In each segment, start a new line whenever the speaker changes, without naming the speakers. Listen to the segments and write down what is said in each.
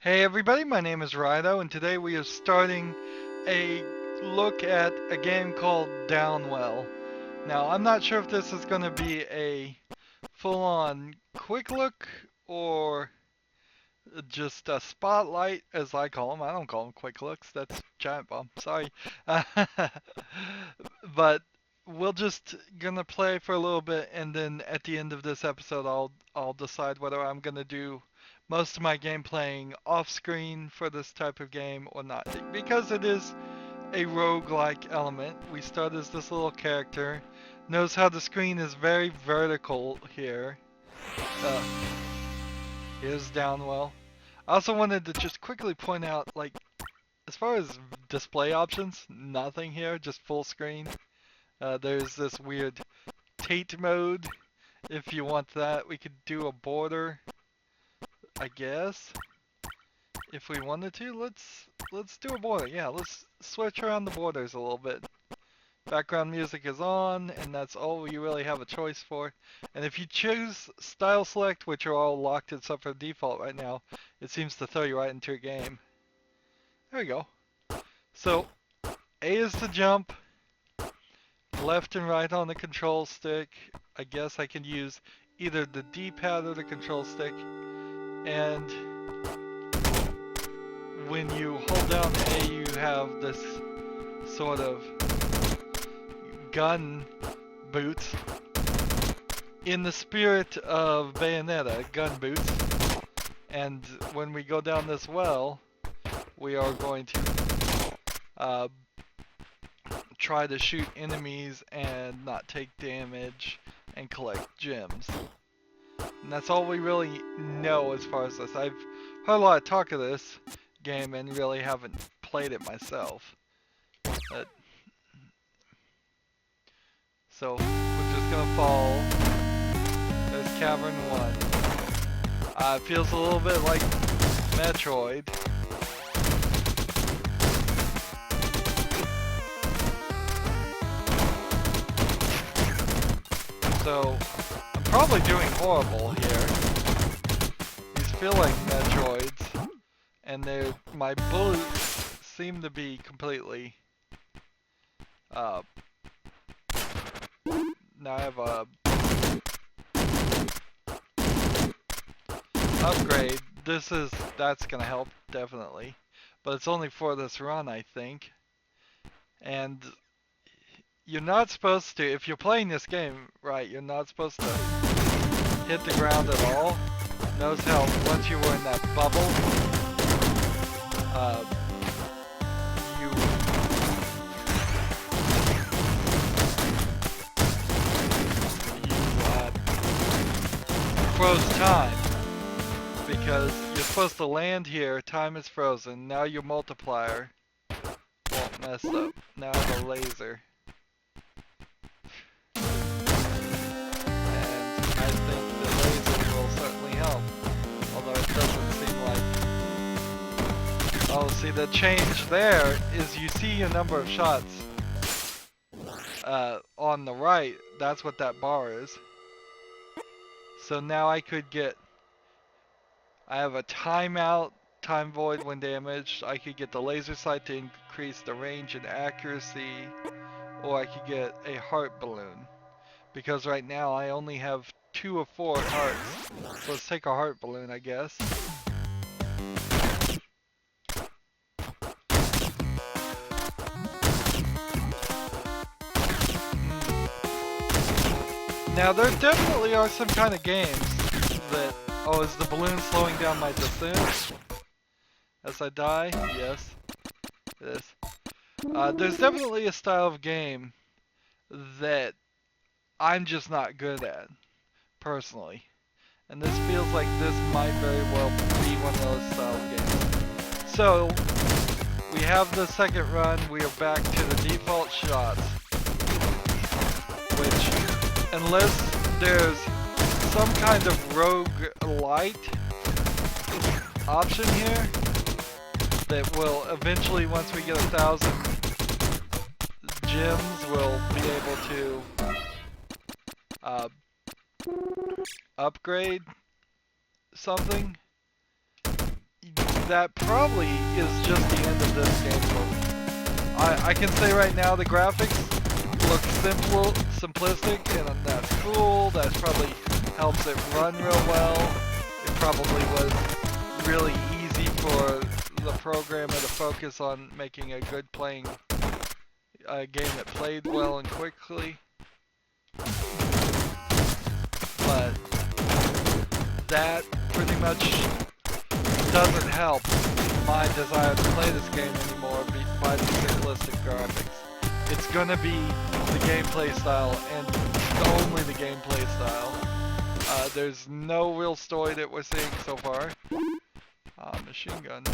Hey everybody, my name is Rydo, and today we are starting a look at a game called Downwell. Now, I'm not sure if this is going to be a full-on quick look or just a spotlight, as I call them. I don't call them quick looks, that's giant bomb, sorry. But we'll just gonna play for a little bit, and then at the end of this episode I'll decide whether I'm gonna do most of my game playing off screen for this type of game or not, because it is a roguelike element. We start as this little character. Notice how the screen is very vertical here. uh, Here's Downwell. I also wanted to just quickly point out, like, as far as display options, nothing here, just full screen. There's this weird Tate mode. If you want that, we could do a border, I guess. If we wanted to, let's do a border. Yeah, let's switch around the borders a little bit. Background music is on, and that's all you really have a choice for. And if you choose style select, which are all locked except for default right now, it seems to throw you right into your game. There we go. So, A is to jump. Left and right on the control stick. I guess I can use either the D-pad or the control stick. And when you hold down A, you have this sort of gun boots. In the spirit of Bayonetta, gun boots. And when we go down this well, we are going to try to shoot enemies and not take damage and collect gems. And that's all we really know as far as this. I've heard a lot of talk of this game and really haven't played it myself. So we're just gonna fall. There's Cavern 1. It feels a little bit like Metroid. So, I'm probably doing horrible here. These feel like Metroids, and my bullets seem to be completely, now I have a upgrade. That's gonna help, definitely. But it's only for this run, I think. And you're not supposed to, if you're playing this game right, you're not supposed to hit the ground at all. Notice how once you were in that bubble, you froze time. Because you're supposed to land here, time is frozen. Now your multiplier won't mess up. Now I have a laser. Although it doesn't seem like... Oh, see, the change there is you see your number of shots on the right. That's what that bar is. So now I could get... I have a timeout, time void when damaged. I could get the laser sight to increase the range and accuracy. Or I could get a heart balloon. Because right now I only have 2 of 4 hearts. So let's take a heart balloon, I guess. Now there definitely are some kind of games that... Oh, is the balloon slowing down my descent as I die? Yes, it is. There's definitely a style of game that I'm just not good at, personally. And this feels like this might very well be one of those style of games. So, we have the second run, we are back to the default shots. Which, unless there's some kind of roguelite option here, that will eventually, once we get 1,000 gems, we'll be able to upgrade something. that probably is just the end of this game for me. I can say right now the graphics look simplistic, and that's cool. That probably helps it run real well. It probably was really easy for the programmer to focus on making a good playing game that played well and quickly. But that pretty much doesn't help my desire to play this game anymore by the simplistic graphics. It's gonna be the gameplay style and only the gameplay style. There's no real story that we're seeing so far. Machine gun.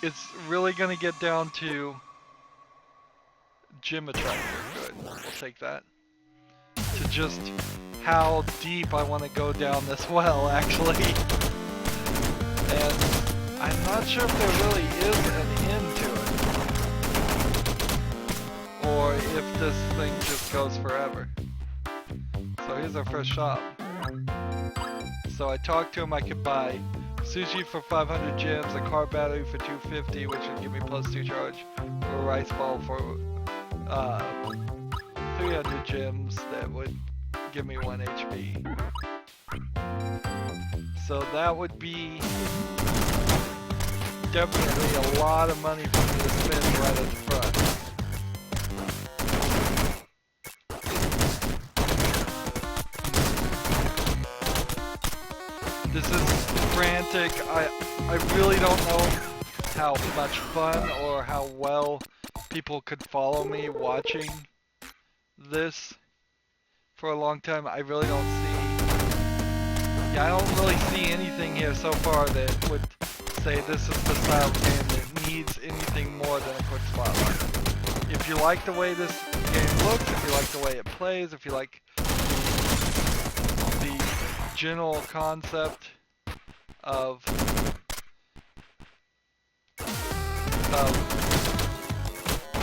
It's really gonna get down to gym attractor. Good, we'll take that. To just how deep I want to go down this well, actually. And I'm not sure if there really is an end to it. Or if this thing just goes forever. So here's our first shop. So I talked to him, I could buy sushi for 500 gems, a car battery for 250, which would give me +2 charge, or a rice ball for 300 gems that would give me 1 HP. So that would be definitely a lot of money for me to spend right at the front. This is frantic. I really don't know how much fun or how well people could follow me watching this for a long time. I really don't see, I don't really see anything here so far that would say this is the style of game that needs anything more than a quick spotlight. If you like the way this game looks, if you like the way it plays, if you like the general concept of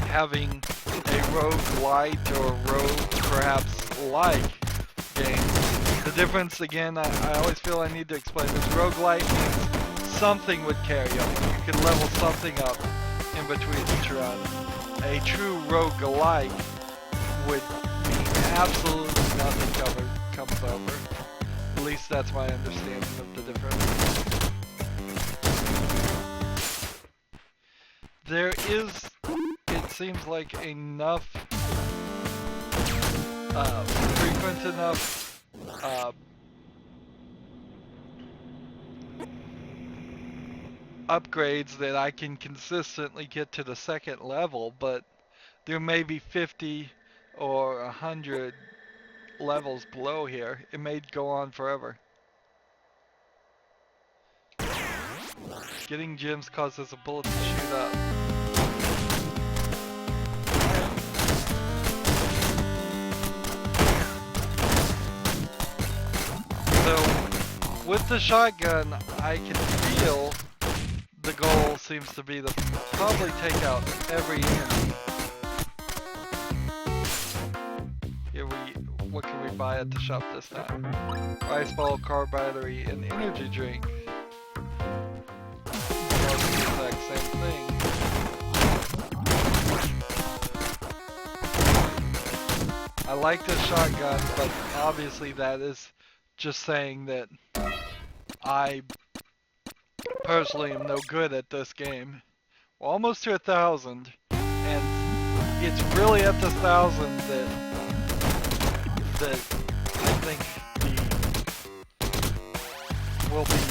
having a roguelite or rogue perhaps like game. The difference, again, I always feel I need to explain this. Roguelite means something would carry on. You can level something up in between each run. A true roguelike would mean absolutely nothing comes over. At least that's my understanding of the difference. There is, it seems like, enough, frequent enough, upgrades that I can consistently get to the second level, but there may be 50 or 100 levels below here. It may go on forever. Getting gems causes a bullet to shoot up. So, with the shotgun, I can feel the goal seems to be to probably take out every enemy. Here what can we buy at the shop this time? Rice ball, car battery, and energy drink. Almost the exact same thing. I like this shotgun, but obviously that is just saying that I personally am no good at this game. We're almost to 1,000, and it's really at this 1,000 that I think we'll be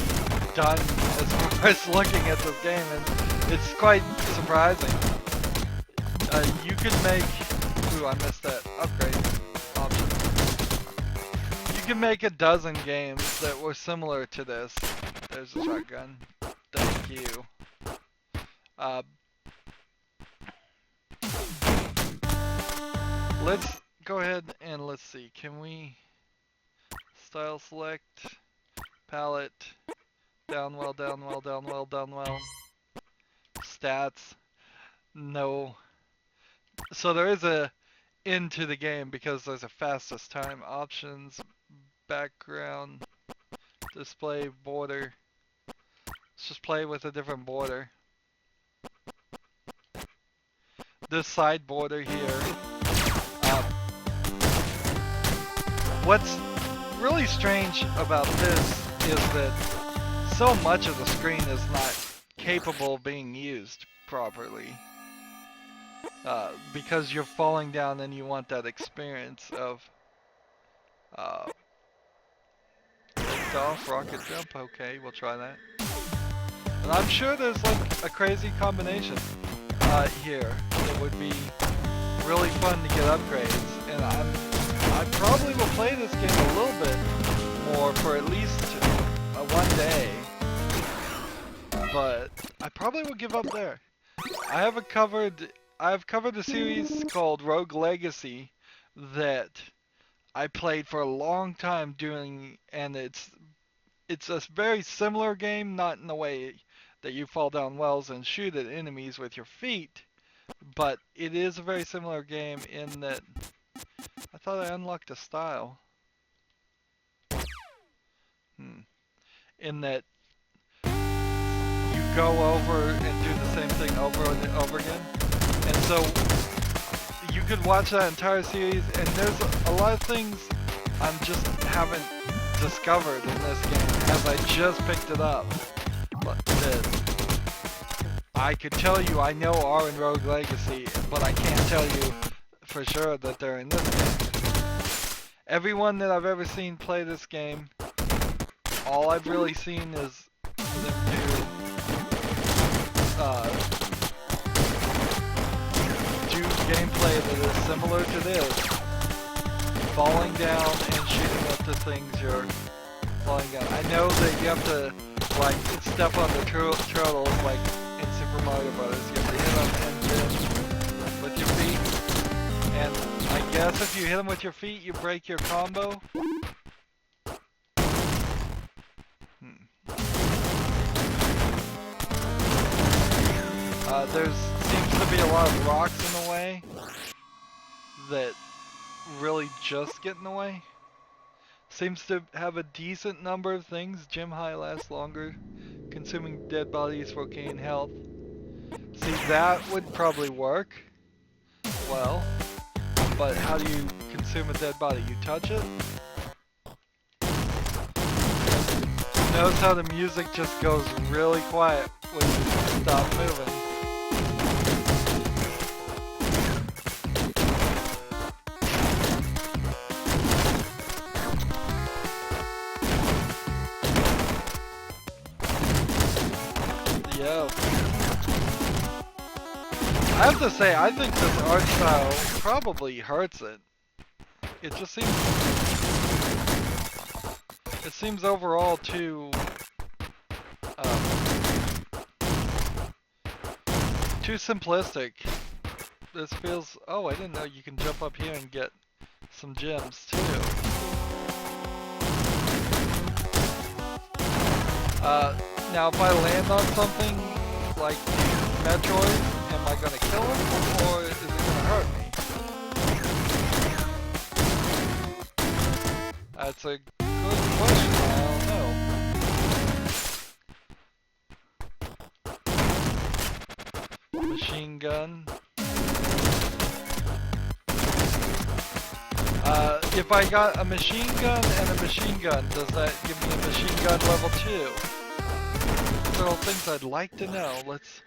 done as far as looking at this game, and it's quite surprising. You could make, ooh, I missed that upgrade option. You can make a dozen games that were similar to this. There's a shotgun. Thank you. Let's go ahead and let's see. Can we style select, palette, Downwell, Downwell, Downwell, Downwell, stats? No. So there is a into the game because there's a fastest time options, background, display, border. Let's just play with a different border. This side border here. What's really strange about this is that so much of the screen is not capable of being used properly. Because you're falling down and you want that experience of lift off, rocket jump. Okay, we'll try that. And I'm sure there's like a crazy combination here. It would be really fun to get upgrades, and I probably will play this game a little bit more for at least one day, but I probably will give up there. I've covered a series called Rogue Legacy that I played for a long time doing, and it's a very similar game, not in the way that you fall down wells and shoot at enemies with your feet, but it is a very similar game in that I thought I unlocked a style. In that you go over and do the same thing over and over again. And so you could watch that entire series, and there's a lot of things I just haven't discovered in this game as I just picked it up. But that I could tell you I know are in Rogue Legacy, but I can't tell you for sure that they're in this game. Everyone that I've ever seen play this game, all I've really seen is them do gameplay that is similar to this. Falling down and shooting at the things you're falling down. I know that you have to like step on the turtles like in Super Mario Brothers. You have to hit them and then with your feet. And I guess if you hit them with your feet, you break your combo. There seems to be a lot of rocks in the way that really just get in the way. Seems to have a decent number of things. Gym high lasts longer. Consuming dead bodies will gain health. See, that would probably work well. But how do you consume a dead body? You touch it? Notice how the music just goes really quiet when you stop moving. Yo. I have to say, I think this art style probably hurts it. It just seems overall too simplistic. This feels, oh, I didn't know you can jump up here and get some gems too. Now if I land on something like Metroid, am I gonna kill him or is it gonna hurt me? That's a good question, I don't know. Machine gun. If I got a machine gun and a machine gun, does that give me a machine gun level 2? These are all things I'd like to know. Let's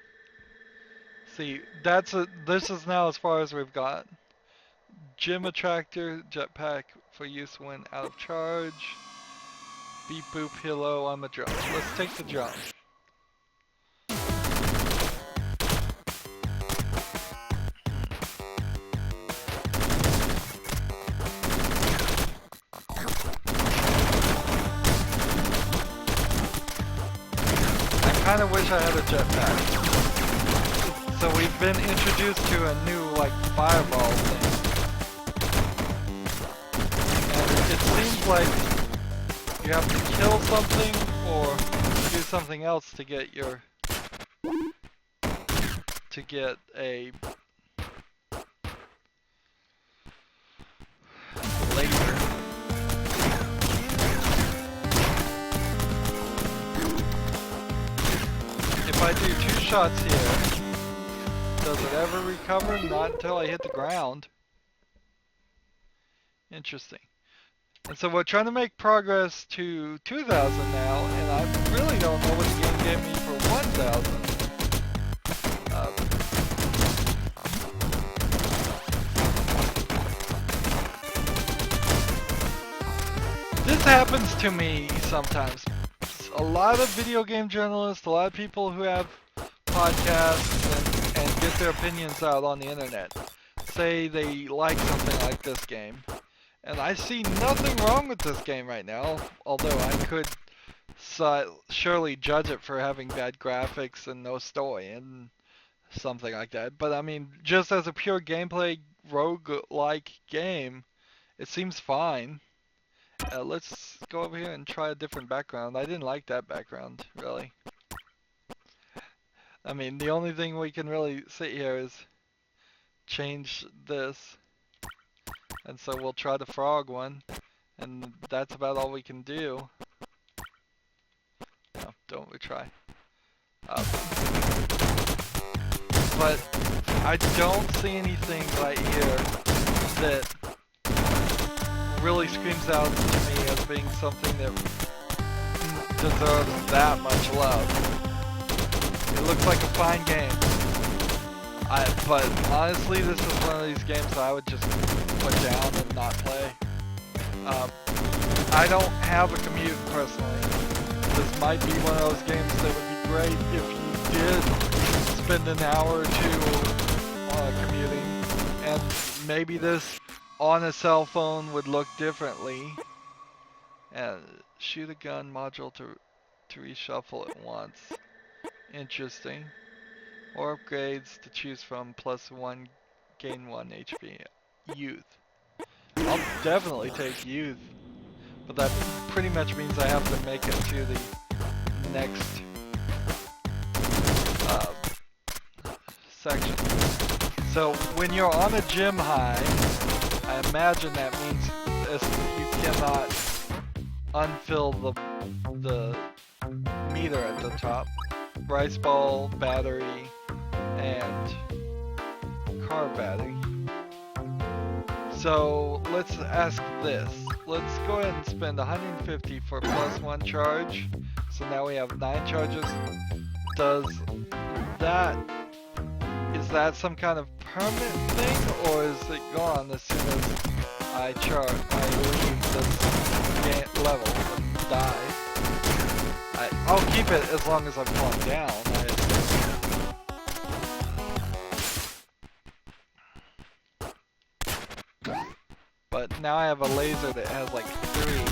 see. This is now as far as we've got. Gym attractor, jetpack for use when out of charge. Beep boop, hello, I'm a jump. Let's take the jump. I kind of wish I had a jetpack. So we've been introduced to a new, like, fireball thing. And it seems like you have to kill something or do something else to get your... to get a... I do 2 shots here, does it ever recover? Not until I hit the ground. Interesting. And so we're trying to make progress to 2,000 now, and I really don't know what the game gave me for 1,000. This happens to me sometimes. A lot of video game journalists, a lot of people who have podcasts and get their opinions out on the internet say they like something like this game. And I see nothing wrong with this game right now, although I could surely judge it for having bad graphics and no story and something like that. But I mean, just as a pure gameplay rogue-like game, it seems fine. Let's go over here and try a different background. I didn't like that background, really. I mean, the only thing we can really sit here is change this. And so we'll try the frog one. And that's about all we can do. No, don't retry. But I don't see anything right here that really screams out to me as being something that deserves that much love. It looks like a fine game. But honestly, this is one of these games that I would just put down and not play. I don't have a commute personally. This might be one of those games that would be great if you did spend an hour or two commuting, and maybe this on a cell phone would look differently. And shoot a gun module to reshuffle it once. Interesting. Or upgrades to choose from, +1, gain 1 HP. Youth. I'll definitely take youth. But that pretty much means I have to make it to the next section. So when you're on a gym high, I imagine that means you cannot unfill the meter at the top. Rice ball, battery, and car battery. So let's ask this. Let's go ahead and spend 150 for +1 charge. So now we have 9 charges. Is that some kind of permanent thing, or is it gone as soon as I leave this level and die? I'll keep it as long as I'm falling down, I assume. But now I have a laser that has like 3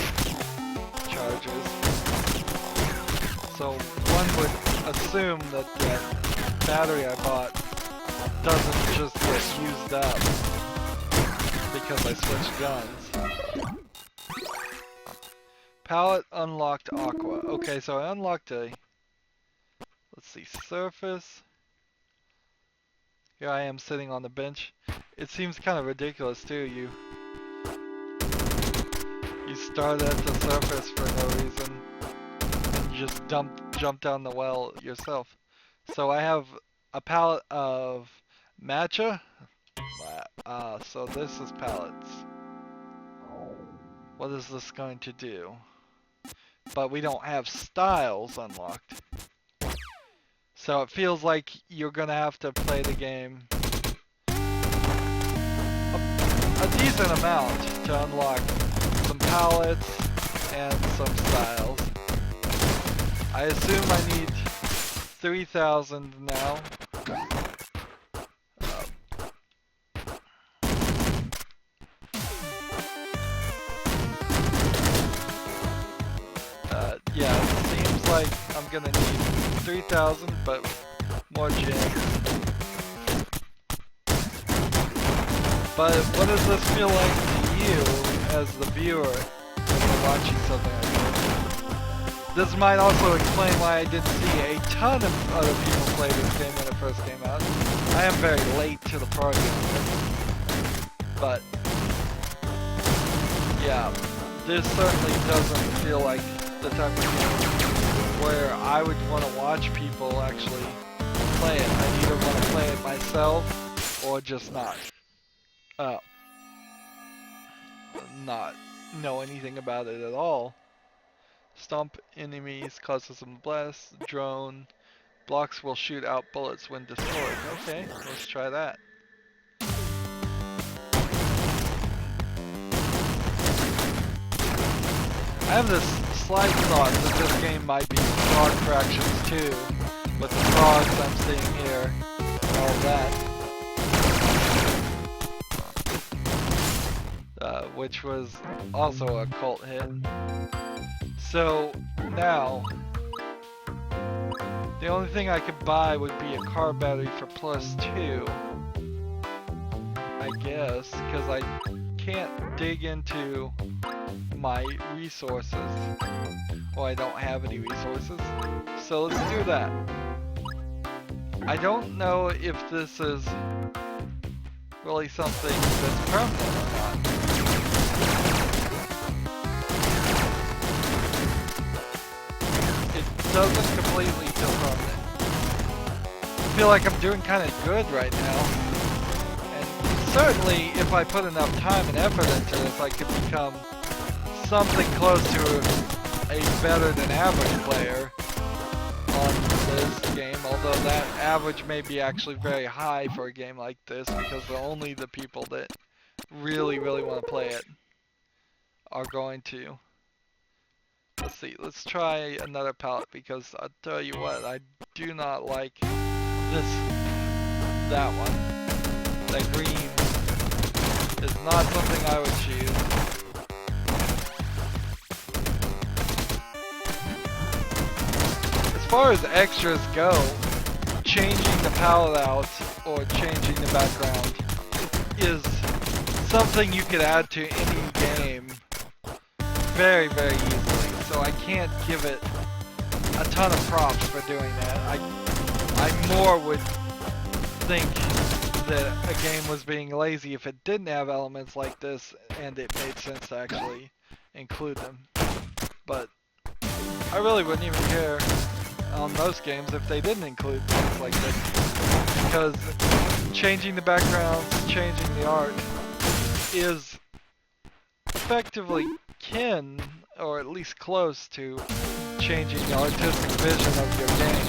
charges. So one would assume that the battery I bought doesn't just get used up because I switched guns. Palette unlocked aqua. Okay, so I unlocked let's see, surface. Here I am sitting on the bench. It seems kind of ridiculous too. You start at the surface for no reason and you just jump down the well yourself. So I have a palette of matcha. So this is palettes. What is this going to do? But we don't have styles unlocked. So it feels like you're gonna have to play the game a decent amount to unlock some palettes and some styles. I assume I need 3,000 now. Yeah, it seems like I'm gonna need 3,000, but more gems. But what does this feel like to you as the viewer when you're watching something like this? This might also explain why I didn't see a ton of other people play this game when it first came out. I am very late to the party. But yeah, this certainly doesn't feel like the type of game where I would want to watch people actually play it. I either want to play it myself or just not know anything about it at all. Stomp enemies, causes them blast. Drone. Blocks will shoot out bullets when destroyed. Okay, let's try that. I have this slight thought that this game might be frog fractions too, with the frogs I'm seeing here, and all that. Which was also a cult hit. So, now, the only thing I could buy would be a car battery for +2, I guess, because I can't dig into my resources. Well, I don't have any resources, so let's do that. I don't know if this is really something that's permanent or not. It doesn't completely feel permanent. I feel like I'm doing kind of good right now. And certainly, if I put enough time and effort into this, I could become something close to a better than average player on this game, although that average may be actually very high for a game like this because only the people that really want to play it are going to. Let's see, let's try another palette because I'll tell you what, I do not like that one. That green is not something I would choose. As far as extras go, changing the palette out or changing the background is something you could add to any game very easily. So I can't give it a ton of props for doing that. I more would think that a game was being lazy if it didn't have elements like this and it made sense to actually include them. But I really wouldn't even care on most games if they didn't include things like this, because changing the backgrounds, changing the art is effectively or at least close to changing the artistic vision of your game.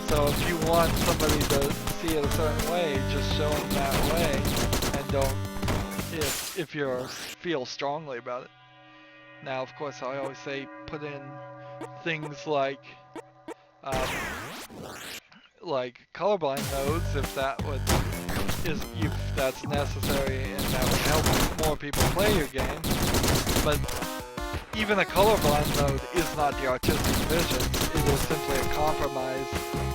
So if you want somebody to see it a certain way, just show them that way, and don't if you feel strongly about it. Now, of course, I always say put in things like colorblind modes if that's necessary and that would help more people play your game. But even a colorblind mode is not the artistic vision. It is simply a compromise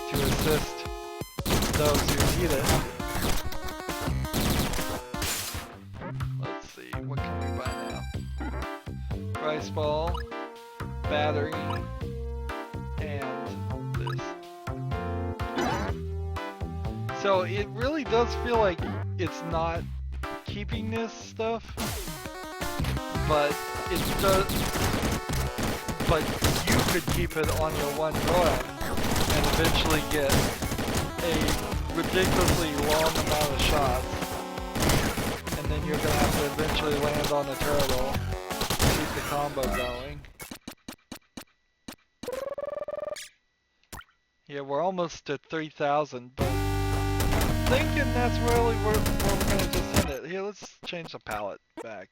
to assist those who need it. Let's see, what can we buy now? Rice ball, battery, and this. So it really does feel like it's not keeping this stuff, but it does. But you could keep it on your one run and eventually get a ridiculously long amount of shots, and then you're gonna have to eventually land on a turtle to keep the combo going. Yeah, we're almost at 3,000, but I'm thinking that's really where we're gonna just end it. Here, let's change the palette back.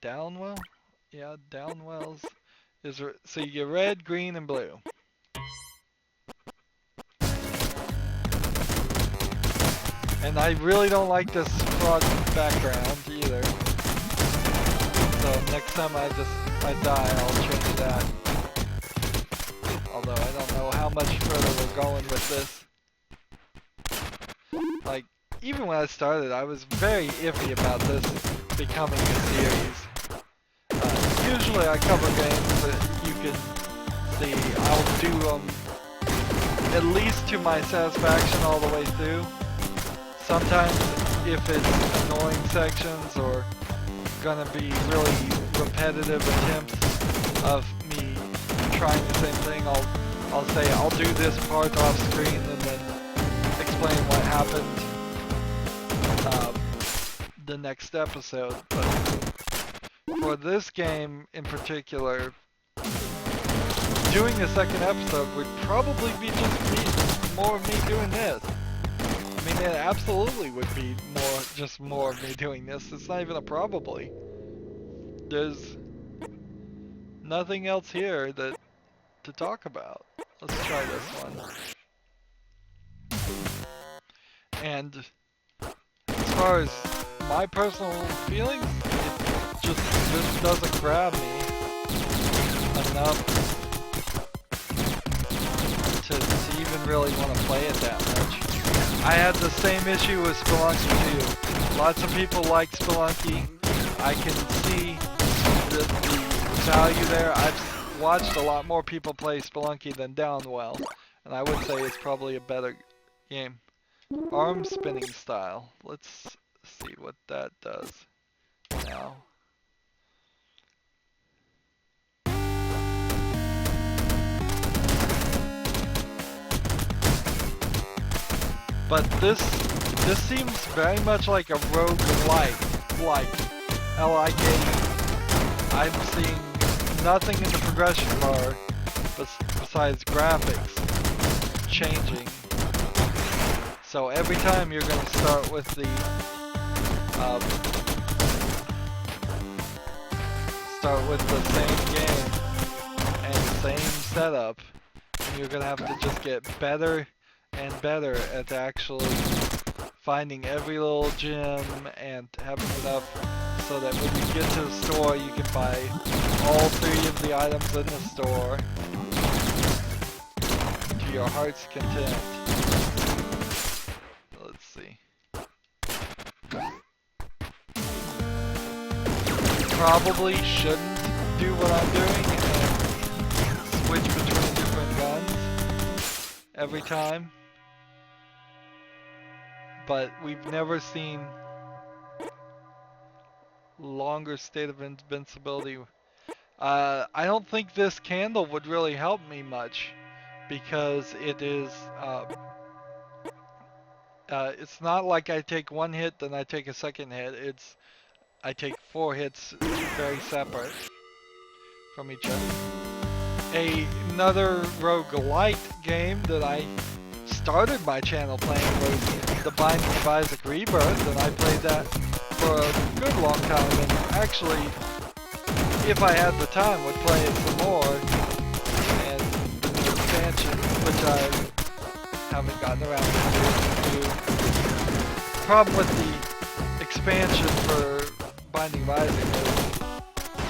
Downwell? Yeah, Downwell's is so you get red, green, and blue. And I really don't like this frog background either. So next time I die, I'll change that. Although I don't know how much further we're going with this. Like, even when I started, I was very iffy about this becoming a series. Usually I cover games that you can see. I'll do them at least to my satisfaction all the way through. Sometimes if it's annoying sections or gonna be really repetitive attempts of me trying the same thing. I'll say I'll do this part off screen and then explain what happened the next episode. But for this game in particular, doing a second episode would probably be just more of me doing this. I mean, it absolutely would be more of me doing this. It's not even a probably. There's nothing else here to talk about. Let's try this one. And as far as my personal feelings, it just doesn't grab me enough to even really want to play it that much. I had the same issue with Spelunky too. Lots of people like Spelunky. I can see the value there. I've watched a lot more people play Spelunky than Downwell, and I would say it's probably a better game. Arm spinning style. Let's see what that does now. But this seems very much like a roguelike, like L-I-K. I'm seeing nothing in the progression bar besides graphics changing. So every time you're going to start with the same game and same setup, and you're going to have to just get better and better at actually finding every little gem and having enough so that when you get to the store you can buy all 3 of the items in the store to your heart's content. Let's see. Probably shouldn't do what I'm doing and switch between different guns every time. But we've never seen longer state of invincibility. I don't think this candle would really help me much because it is it's not like I take 1 hit then I take a second hit. I take 4 hits very separate from each other. Another roguelite game that I started my channel playing was The Binding of Isaac Rebirth, and I played that for a good long time, and actually, if I had the time, would play it some more, and the new expansion, which I haven't gotten around to do. The problem with the expansion for Binding of Isaac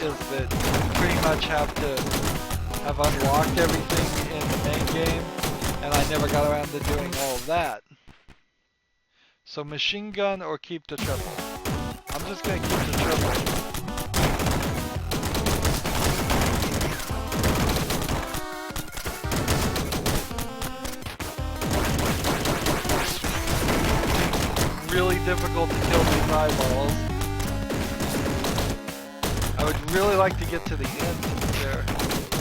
is that you pretty much have to have unlocked everything in the main game, and I never got around to doing all of that. So machine gun or keep the triple? I'm just gonna keep the triple. Really difficult to kill these eyeballs. I would really like to get to the end there.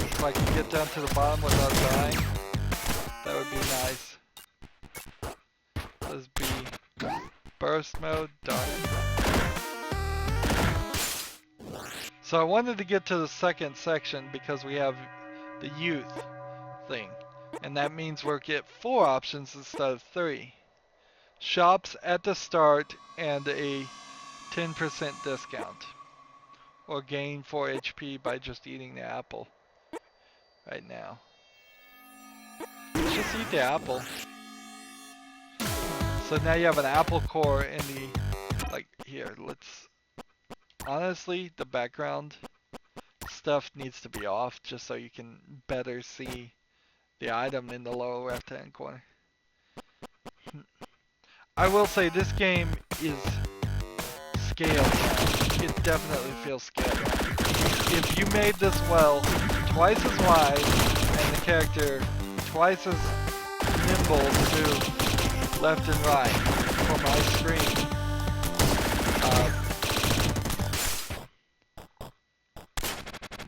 If I could get down to the bottom without dying, that would be nice. Let's be burst mode, done. So I wanted to get to the second section because we have the youth thing. And that means we'll get 4 options instead of 3. Shops at the start and a 10% discount. Or gain 4 HP by just eating the apple. Right now. Let's just eat the apple. So now you have an apple core in the, like, here, let's, honestly, the background stuff needs to be off just so you can better see the item in the lower left hand corner. I will say this game is scaled down. It definitely feels scaled down. If you made this well, twice as wide, and the character twice as nimble to do left and right for my screen.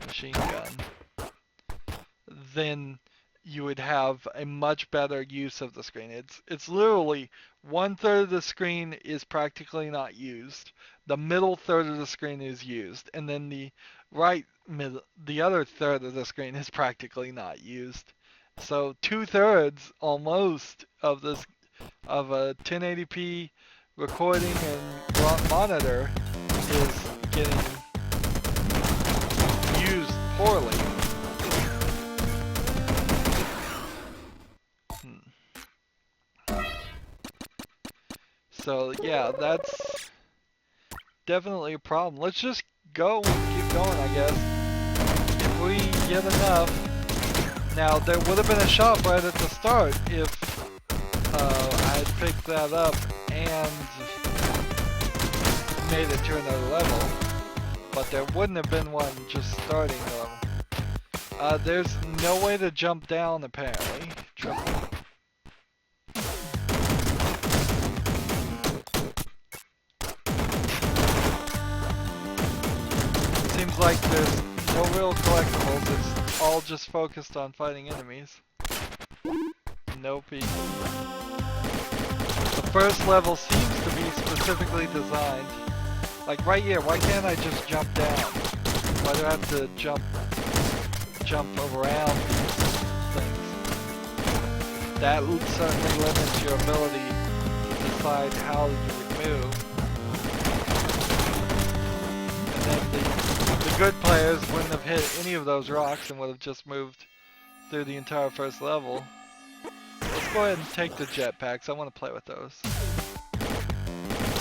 Machine gun. then you would have a much better use of the screen. It's literally 1/3 of the screen is practically not used. The middle third of the screen is used, and then the other third of the screen is practically not used. So 2/3 almost of a 1080p recording and monitor is getting used poorly. So yeah, that's definitely a problem. Let's just go and keep going, I guess. If we get enough. Now, there would have been a shot right at the start if I had picked that up and made it to another level. But there wouldn't have been one just starting the level. There's no way to jump down, apparently. Seems like there's no real collectibles, it's all just focused on fighting enemies. Nope. The first level seems to be specifically designed. Like right here, why can't I just jump down? Why do I have to jump around these things? That certainly limits your ability to decide how you would move. And then the good players wouldn't have hit any of those rocks and would have just moved through the entire first level. Let's go ahead and take the jetpacks. I want to play with those.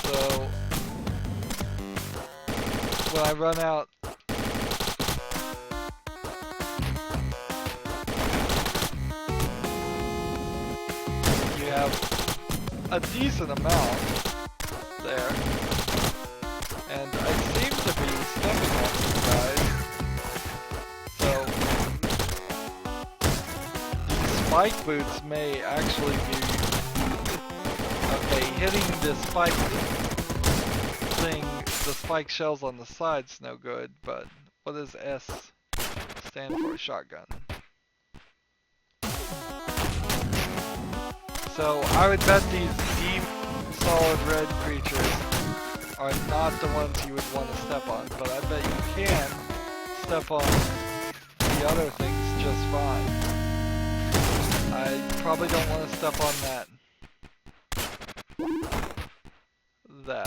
So when I run out, you have a decent amount there, and I seem to be stepping on these guys. So these spike boots may actually be okay. Hitting the spike thing, the spike shells on the side's no good. But what does S stand for? Shotgun. So I would bet these deep, solid red creatures are not the ones you would want to step on, but I bet you can step on the other things just fine. I probably don't want to step on that red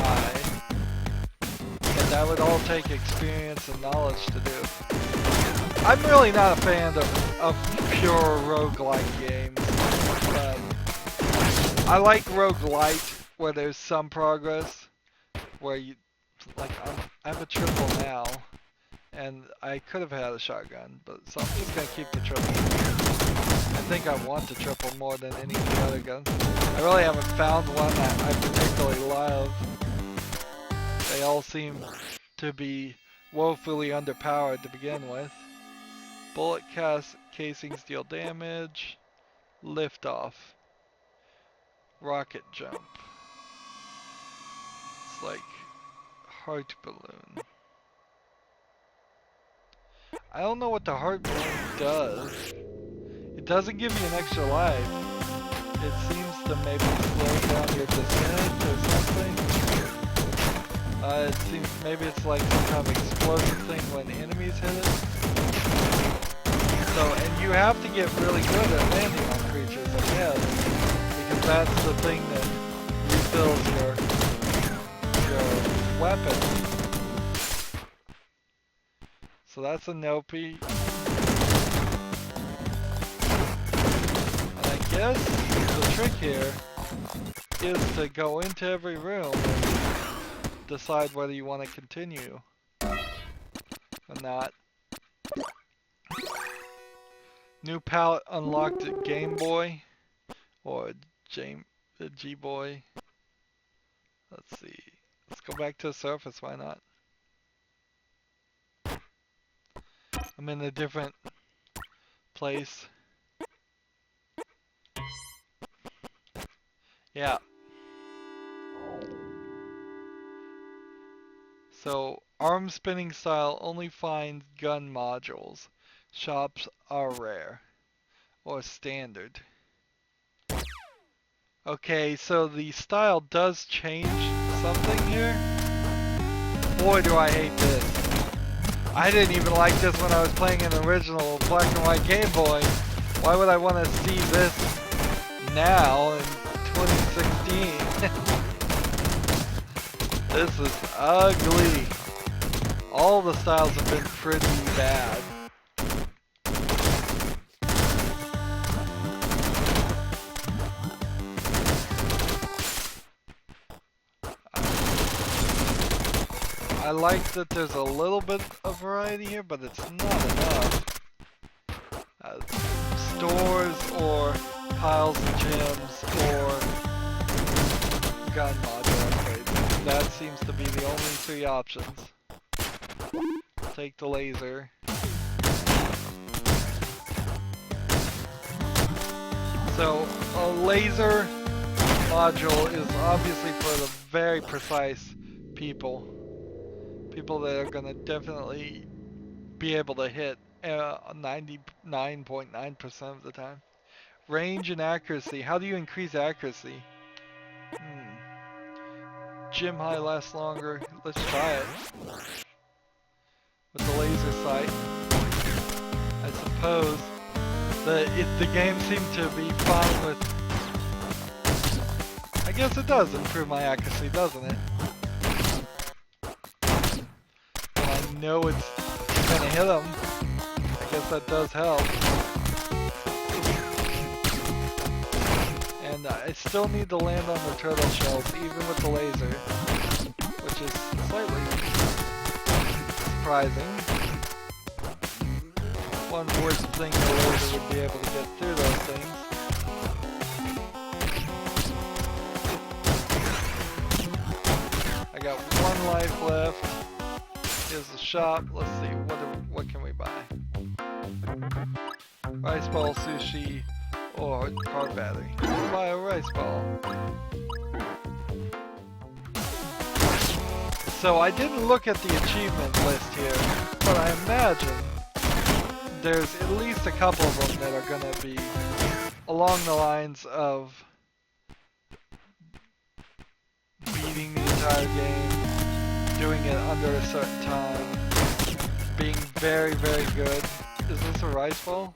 eye, but that would all take experience and knowledge to do. I'm really not a fan of pure roguelike games. I like roguelite where there's some progress, where you, like, I have a triple now, and I could have had a shotgun, but so I'm just gonna keep the triple. I think I want the triple more than any of the other guns. I really haven't found one that I particularly love. They all seem to be woefully underpowered to begin with. Bullet casings deal damage. Lift off. Rocket jump. It's like heart balloon. I don't know what the heart balloon does. It doesn't give you an extra life. It seems to maybe slow down your descent or something. It seems maybe it's like some kind of explosive thing when enemies hit it. So, and you have to get really good at landing on creatures, I guess, because that's the thing that refills your weapon. So that's a Nopi. And I guess the trick here is to go into every room and decide whether you want to continue or not. New palette unlocked at Game Boy or G-Boy. Let's see. Let's go back to the Surface, why not? I'm in a different place. Yeah. So, arm spinning style only finds gun modules. Shops are rare or standard. Okay, so the style does change something here. Boy, do I hate this. I didn't even like this when I was playing an original black and white Game Boy. Why would I want to see this now in 2016? This is ugly. All the styles have been pretty bad. I like that there's a little bit of variety here, but it's not enough. Stores or piles of gems or gun module upgrades. That seems to be the only three options. Take the laser. So a laser module is obviously for the very precise people. People that are gonna definitely be able to hit 99.9% of the time. Range and accuracy. How do you increase accuracy? Gym high lasts longer. Let's try it. With the laser sight. I suppose the game seemed to be fine with... I guess it does improve my accuracy, doesn't it? And I know it's gonna hit them. I guess that does help. And I still need to land on the turtle shells, even with the laser, which is slightly surprising. One would think the laser would be able to get through those things. I got one life left. Here's the shop. Let's see, what can we buy? Rice ball, sushi, or car battery. Let's buy a rice ball. So I didn't look at the achievement list here, but I imagine there's at least a couple of them that are going to be along the lines of beating the entire game, doing it under a certain time, being very, very good. Is this a rice ball?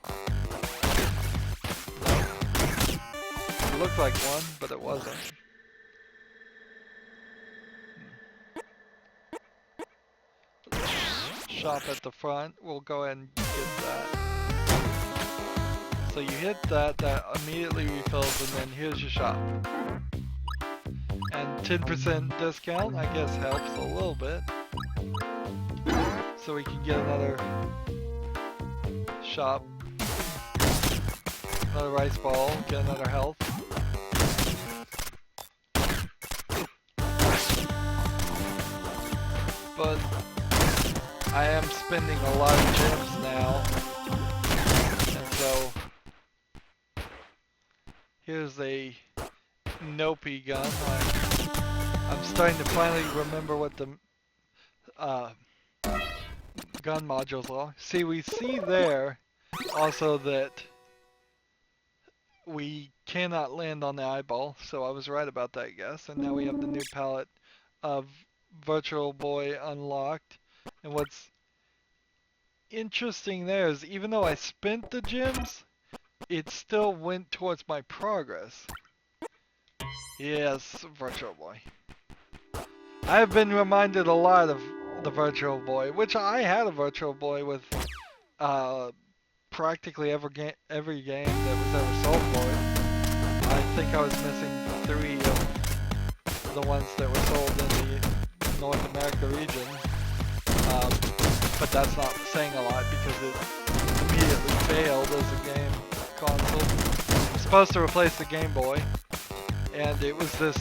No. It looked like one, but it wasn't. Shop at the front. We'll go ahead and get that. So you hit that, that immediately refills, and then here's your shop. And 10% discount, I guess, helps a little bit. So we can get another shop, another rice ball, get another health. But I am spending a lot of gems now, and so here's a Nopey gun. I'm starting to finally remember what the gun modules are. See, we see there also that we cannot land on the eyeball, so I was right about that, I guess. And now we have the new palette of Virtual Boy unlocked. And what's interesting there is, even though I spent the gems, it still went towards my progress. Yes, Virtual Boy. I have been reminded a lot of the Virtual Boy, which I had a Virtual Boy with practically every game that was ever sold for it. I think I was missing 3 of the ones that were sold in the North America region. But that's not saying a lot because it immediately failed as a game console. It was supposed to replace the Game Boy, and it was this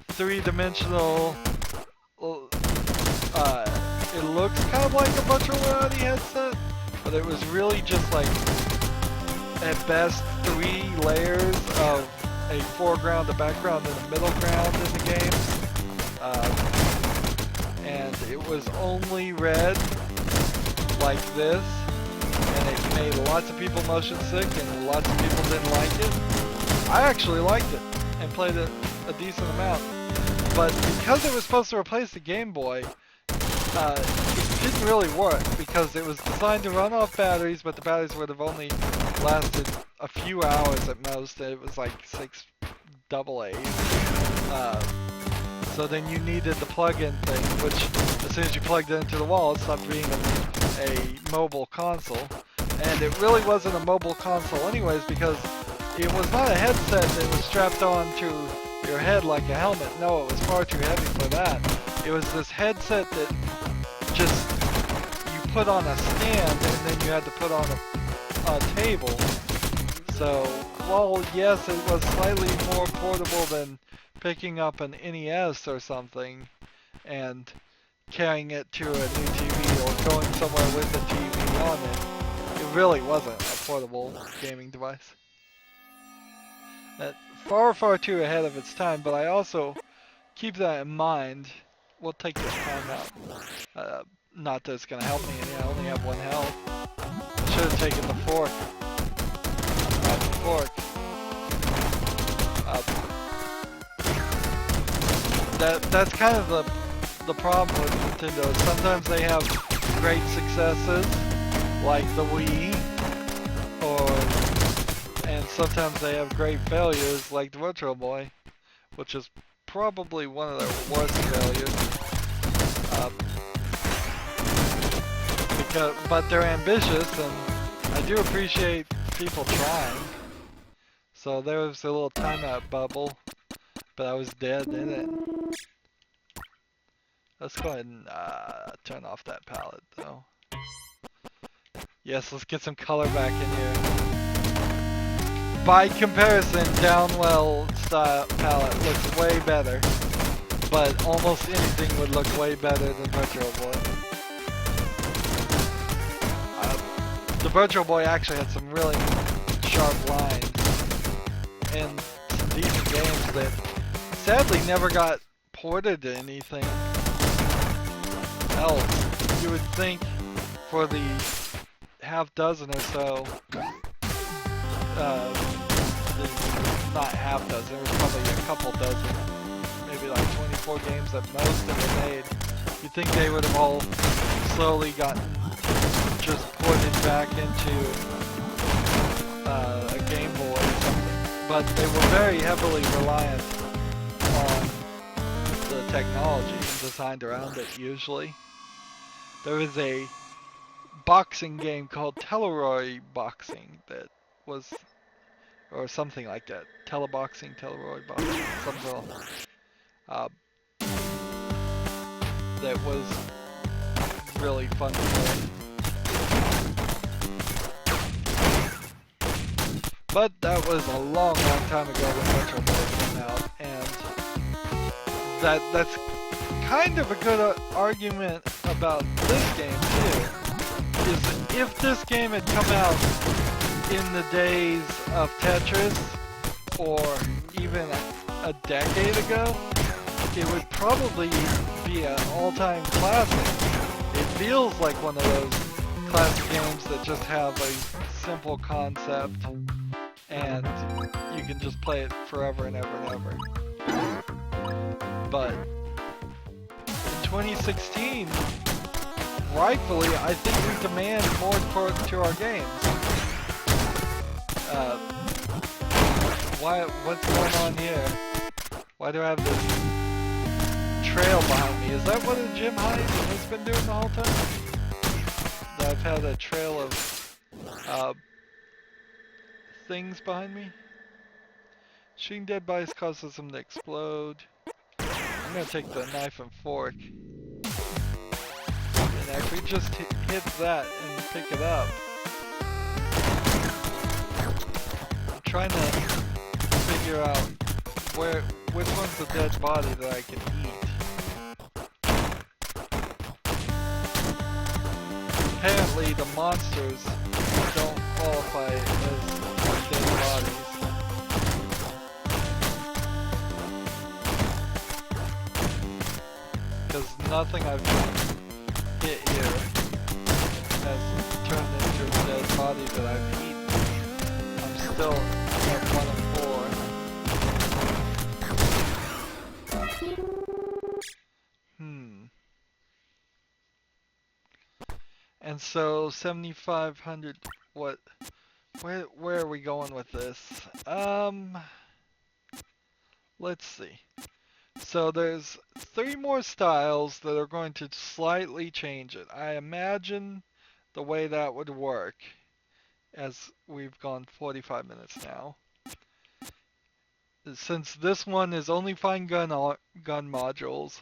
3-dimensional, it looks kind of like a virtual reality headset, but it was really just like, at best, 3 layers of a foreground, a background, and a middle ground in the game. And it was only red like this, and and it made lots of people motion sick, and lots of people didn't like it. I actually liked it and played it a decent amount, but because it was supposed to replace the Game Boy, it didn't really work because it was designed to run off batteries, but the batteries would have only lasted a few hours at most. It was like 6 AA's. So then you needed the plug-in thing, which as soon as you plugged it into the wall, it stopped being a mobile console. And it really wasn't a mobile console anyways, because it was not a headset that was strapped onto your head like a helmet. No, it was far too heavy for that. It was this headset that just you put on a stand and then you had to put on a table. So while yes, it was slightly more portable than picking up an NES or something and carrying it to a new TV or going somewhere with the TV on it, it really wasn't a portable gaming device. That far too ahead of its time, but I also keep that in mind. We'll take this time out. Not that it's gonna help me any, I only have 1 health. I should have taken the fork. Not the fork. That's kind of the problem with Nintendo. Sometimes they have great successes, like the Wii, and sometimes they have great failures, like the Virtual Boy, which is probably one of their worst failures. But they're ambitious, and I do appreciate people trying. So there was a little timeout bubble, but I was dead in it. Let's go ahead and turn off that palette, though. Yes, let's get some color back in here. By comparison, Downwell style palette looks way better, but almost anything would look way better than Virtual Boy. The Virtual Boy actually had some really sharp lines and some decent games that sadly never got ported to anything else. You would think for the half dozen or so, not half dozen, it was probably a couple dozen, maybe like 24 games at most that were made. You'd think they would have all slowly gotten just ported back into a Game Boy or something, but they were very heavily reliant on the technology and designed around it usually. There was a boxing game called Teleroy Boxing that was, or something like that, Teleboxing, Teleroy Boxing, something that was really fun to play. But that was a long time ago when Virtual Boy came out, and that's kind of a good argument about this game too. Is if this game had come out in the days of Tetris, or even a decade ago, it would probably be an all-time classic. It feels like one of those classic games that just have a simple concept and you can just play it forever and ever and ever. But in 2016, rightfully, I think we demand more to our games. What's going on here? Why do I have this trail behind me? Is that what a Jim Hyde has been doing the whole time? That I've had a trail of things behind me? Shooting dead bodies causes them to explode. I'm gonna take the knife and fork. And if we just hit that and pick it up. I'm trying to figure out which one's the dead body that I can eat. Apparently the monsters don't qualify as dead bodies. Because nothing I've hit here has turned into a dead body that I've eaten. I'm still at 1 of 4. And so 7,500. What? Where are we going with this? Let's see. So there's 3 more styles that are going to slightly change it. I imagine the way that would work, as we've gone 45 minutes now. Since this one is only find gun modules,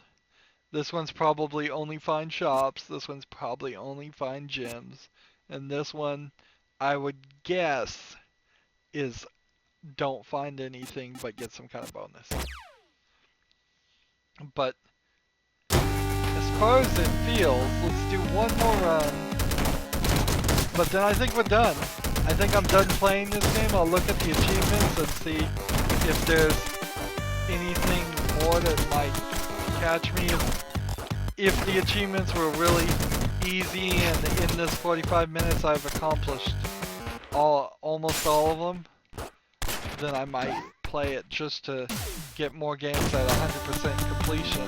this one's probably only find shops, this one's probably only find gyms, and this one, I would guess, is don't find anything but get some kind of bonus. But as far as it feels, let's do one more run. But then I think we're done. I think I'm done playing this game. I'll look at the achievements and see if there's anything more that might catch me. If the achievements were really easy and in this 45 minutes I've accomplished almost all of them, then I might play it just to get more games at 100% completion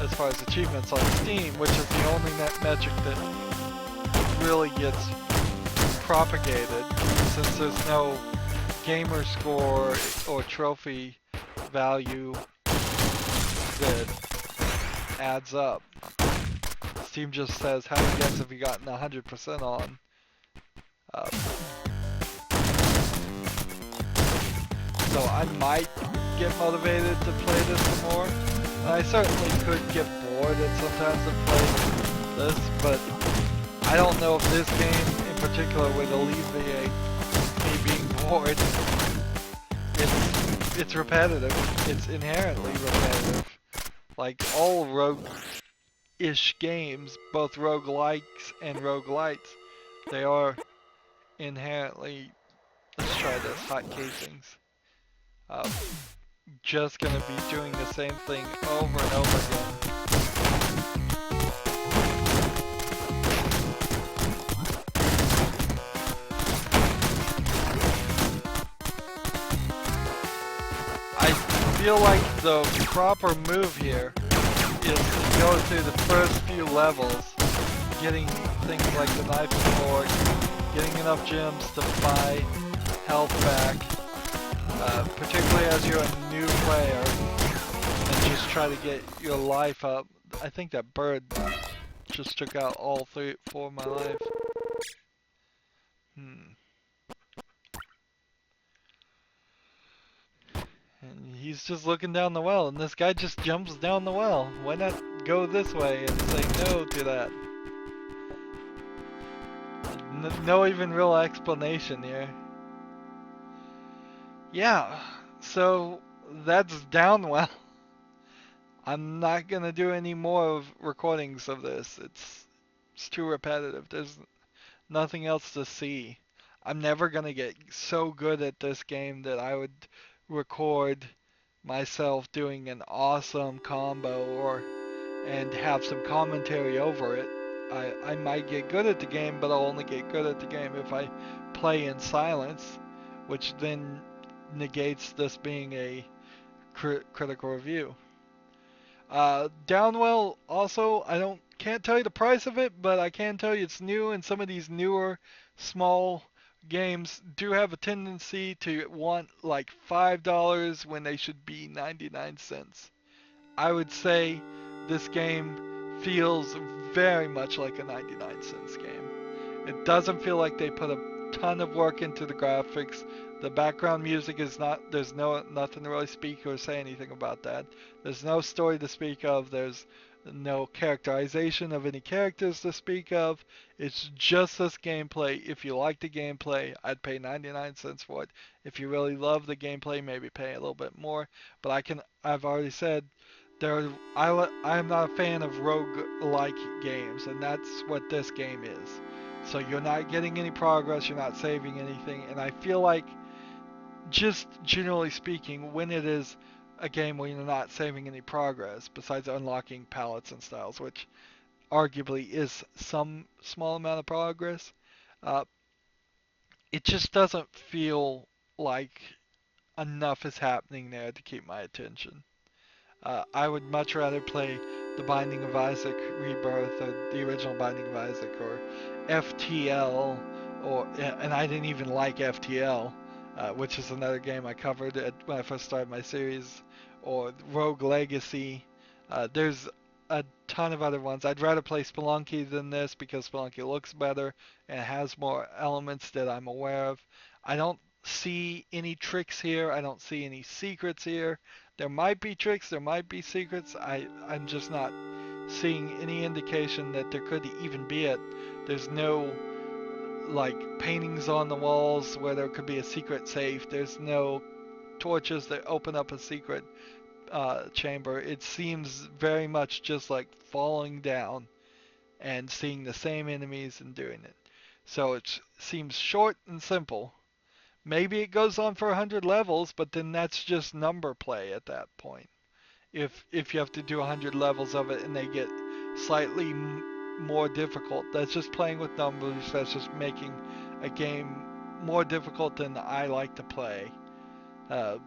as far as achievements on Steam, which is the only metric that really gets propagated, since there's no gamer score or trophy value that adds up. Steam just says how many games have you gotten 100% on. So I might get motivated to play this some more. And I certainly could get bored at sometimes of playing this, but I don't know if this game in particular would alleviate me being bored. It's repetitive. It's inherently repetitive. Like all rogue-ish games, both roguelikes and roguelites, they are inherently, let's try this, hot casings. Just gonna be doing the same thing over and over again. I feel like the proper move here is to go through the first few levels, getting things like the knife and fork, getting enough gems to buy health back, particularly as you're a new player, and just try to get your life up. I think that bird just took out all 4 of my life. And he's just looking down the well, and this guy just jumps down the well. Why not go this way and say no to that? No even real explanation here. Yeah, so that's Downwell. I'm not gonna do any more of recordings of this. It's too repetitive. There's nothing else to see. I'm never gonna get so good at this game that I would record myself doing an awesome combo and have some commentary over it. I might get good at the game, but I'll only get good at the game if I play in silence, which then negates this being a critical review. Downwell also, can't tell you the price of it, but I can tell you it's new, and some of these newer small games do have a tendency to want like $5 when they should be 99 cents. I would say this game feels very much like a 99 cents game. It doesn't feel like they put a ton of work into the graphics. The background music is not, there's nothing to really speak or say anything about that. There's no story to speak of. There's no characterization of any characters to speak of. It's just this gameplay. If you like the gameplay, I'd pay 99 cents for it. If you really love the gameplay, maybe pay a little bit more. But I've already said, I'm not a fan of rogue-like games, and that's what this game is. So you're not getting any progress, you're not saving anything, and I feel like, just generally speaking, when it is a game where you're not saving any progress, besides unlocking palettes and styles, which arguably is some small amount of progress. Uh, it just doesn't feel like enough is happening there to keep my attention. I would much rather play The Binding of Isaac Rebirth or the original Binding of Isaac or FTL and I didn't even like FTL, which is another game I covered when I first started my series, or Rogue Legacy. There's a ton of other ones. I'd rather play Spelunky than this because Spelunky looks better and has more elements that I'm aware of. I don't see any tricks here. I don't see any secrets here. There might be tricks, there might be secrets. I'm just not seeing any indication that there could even be it. There's no like paintings on the walls where there could be a secret safe. There's no torches that open up a secret chamber. It seems very much just like falling down and seeing the same enemies and doing it. So it seems short and simple. Maybe it goes on for 100 levels, but then that's just number play at that point. If you have to do 100 levels of it and they get slightly more difficult, that's just playing with numbers. That's just making a game more difficult than I like to play. Uh,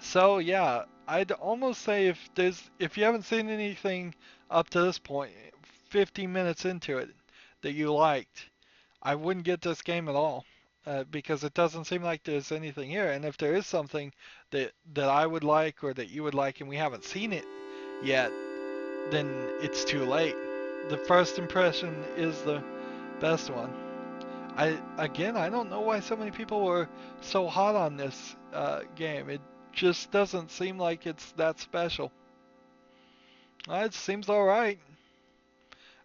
so yeah, I'd almost say if you haven't seen anything up to this point, 15 minutes into it, that you liked, I wouldn't get this game at all. Because it doesn't seem like there's anything here. And if there is something that I would like or that you would like and we haven't seen it yet, then it's too late. The first impression is the best one. I don't know why so many people were so hot on this game. It just doesn't seem like it's that special. It seems alright.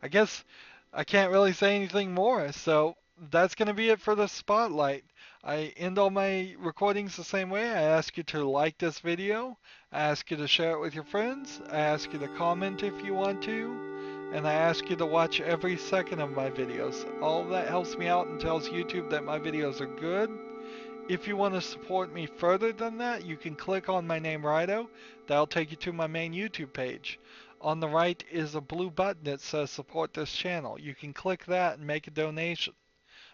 I guess I can't really say anything more, so that's going to be it for the spotlight. I end all my recordings the same way. I ask you to like this video, I ask you to share it with your friends, I ask you to comment if you want to, and I ask you to watch every second of my videos. All of that helps me out and tells YouTube that my videos are good. If you want to support me further than that, you can click on my name Rydo. That'll take you to my main YouTube page. On the right is a blue button that says support this channel. You can click that and make a donation.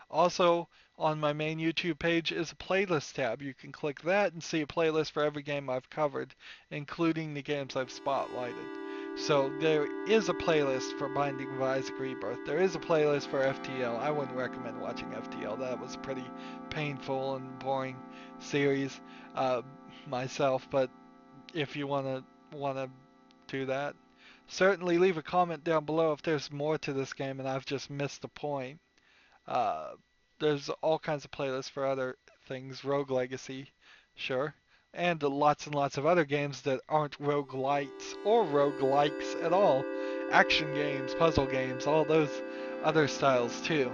Also, on my main YouTube page is a playlist tab. You can click that and see a playlist for every game I've covered, including the games I've spotlighted. So there is a playlist for Binding of Isaac Rebirth. There is a playlist for FTL. I wouldn't recommend watching FTL. That was a pretty painful and boring series myself. But if you wanna do that, certainly leave a comment down below if there's more to this game and I've just missed the point. Uh, there's all kinds of playlists for other things, Rogue Legacy, sure, and lots and lots of other games that aren't roguelites or roguelikes at all. Action games, puzzle games, all those other styles too.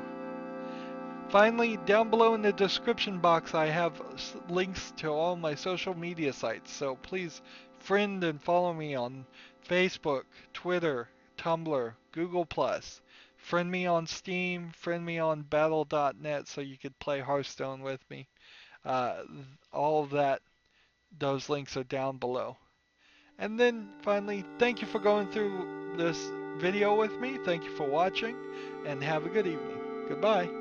Finally, down below in the description box I have links to all my social media sites, so please friend and follow me on Facebook, Twitter, Tumblr, Google+. Friend me on Steam, friend me on battle.net so you could play Hearthstone with me. Uh, all of that, those links are down below. And then finally, thank you for going through this video with me. Thank you for watching, and have a good evening. Goodbye.